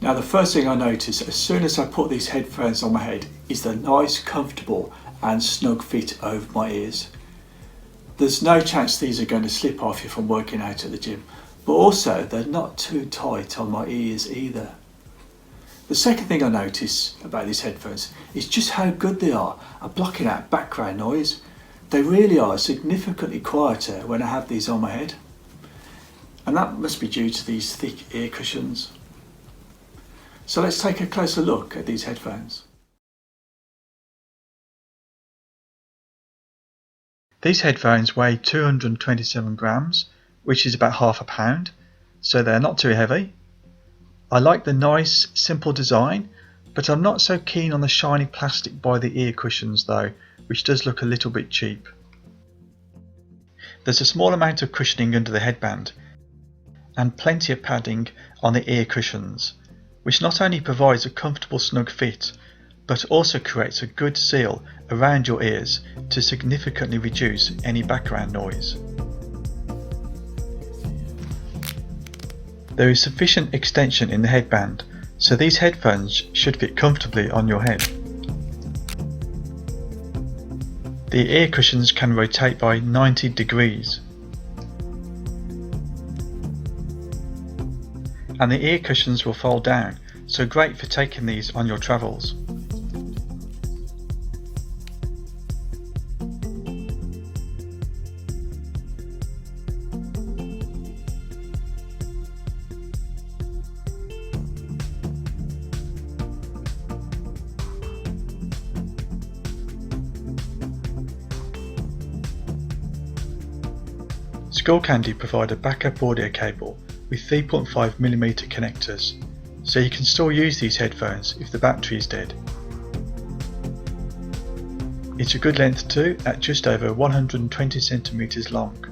Now the first thing I notice as soon as I put these headphones on my head is the nice, comfortable and snug fit over my ears. There's no chance these are going to slip off if I'm working out at the gym, but also they're not too tight on my ears either. The second thing I notice about these headphones is just how good they are at blocking out background noise. They really are significantly quieter when I have these on my head, and that must be due to these thick ear cushions. So let's take a closer look at these headphones. These headphones weigh 227 grams, which is about half a pound, so they're not too heavy. I like the nice, simple design, but I'm not so keen on the shiny plastic by the ear cushions though, which does look a little bit cheap. There's a small amount of cushioning under the headband, and plenty of padding on the ear cushions, which not only provides a comfortable snug fit, but also creates a good seal around your ears to significantly reduce any background noise. There is sufficient extension in the headband, so these headphones should fit comfortably on your head. The ear cushions can rotate by 90 degrees. And the ear cushions will fold down, so great for taking these on your travels. Skullcandy provide a backup audio cable with 3.5mm connectors, so you can still use these headphones if the battery is dead. It's a good length too, at just over 120cm long.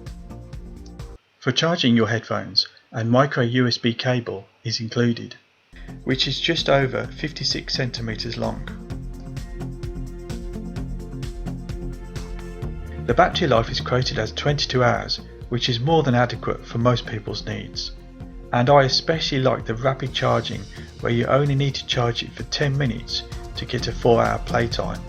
For charging your headphones, a micro USB cable is included, which is just over 56cm long. The battery life is quoted as 22 hours, which is more than adequate for most people's needs. And I especially like the rapid charging, where you only need to charge it for 10 minutes to get a 4-hour playtime.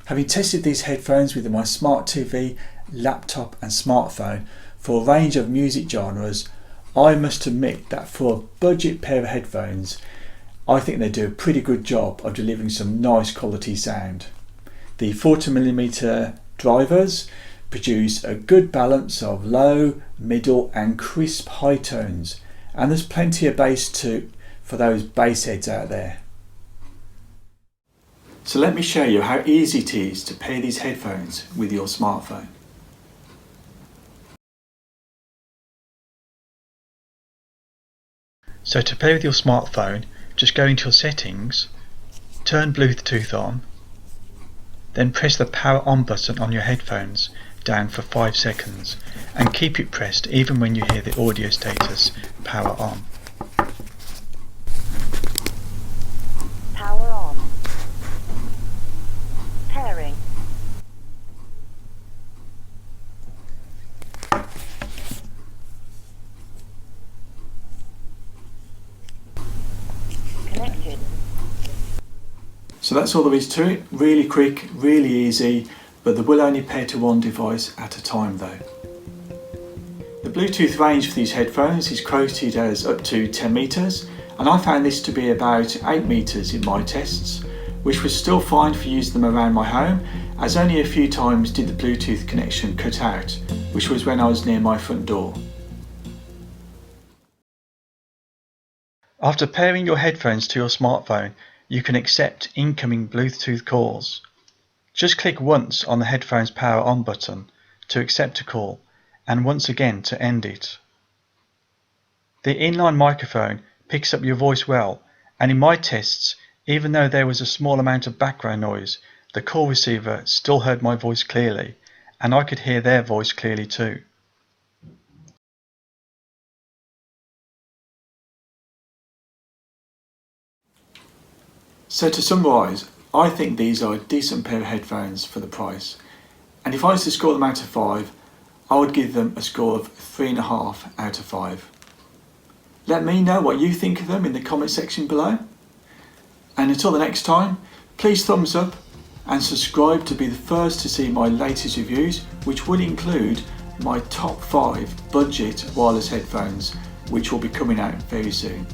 Having tested these headphones with my smart TV, laptop and smartphone for a range of music genres, I must admit that for a budget pair of headphones, I think they do a pretty good job of delivering some nice quality sound. The 40mm drivers produce a good balance of low, middle and crisp high tones, and there's plenty of bass too for those bass heads out there. So let me show you how easy it is to pair these headphones with your smartphone. So to pair with your smartphone, just go into your settings, turn Bluetooth on, then press the power on button on your headphones down for 5 seconds and keep it pressed even when you hear the audio status power on. Power on. Pairing. Connected. So that's all there is to it. Really quick, really easy, but they will only pair to one device at a time though. The Bluetooth range for these headphones is quoted as up to 10 meters, and I found this to be about 8 meters in my tests, which was still fine for using them around my home, as only a few times did the Bluetooth connection cut out, which was when I was near my front door. After pairing your headphones to your smartphone, you can accept incoming Bluetooth calls. Just click once on the headphones power on button to accept a call, and once again to end it. The inline microphone picks up your voice well, and in my tests, even though there was a small amount of background noise, the call receiver still heard my voice clearly, and I could hear their voice clearly too. So to summarise, I think these are a decent pair of headphones for the price. And if I was to score them out of 5, I would give them a score of 3.5 out of 5. Let me know what you think of them in the comment section below. And until the next time, please thumbs up and subscribe to be the first to see my latest reviews, which will include my top 5 budget wireless headphones, which will be coming out very soon.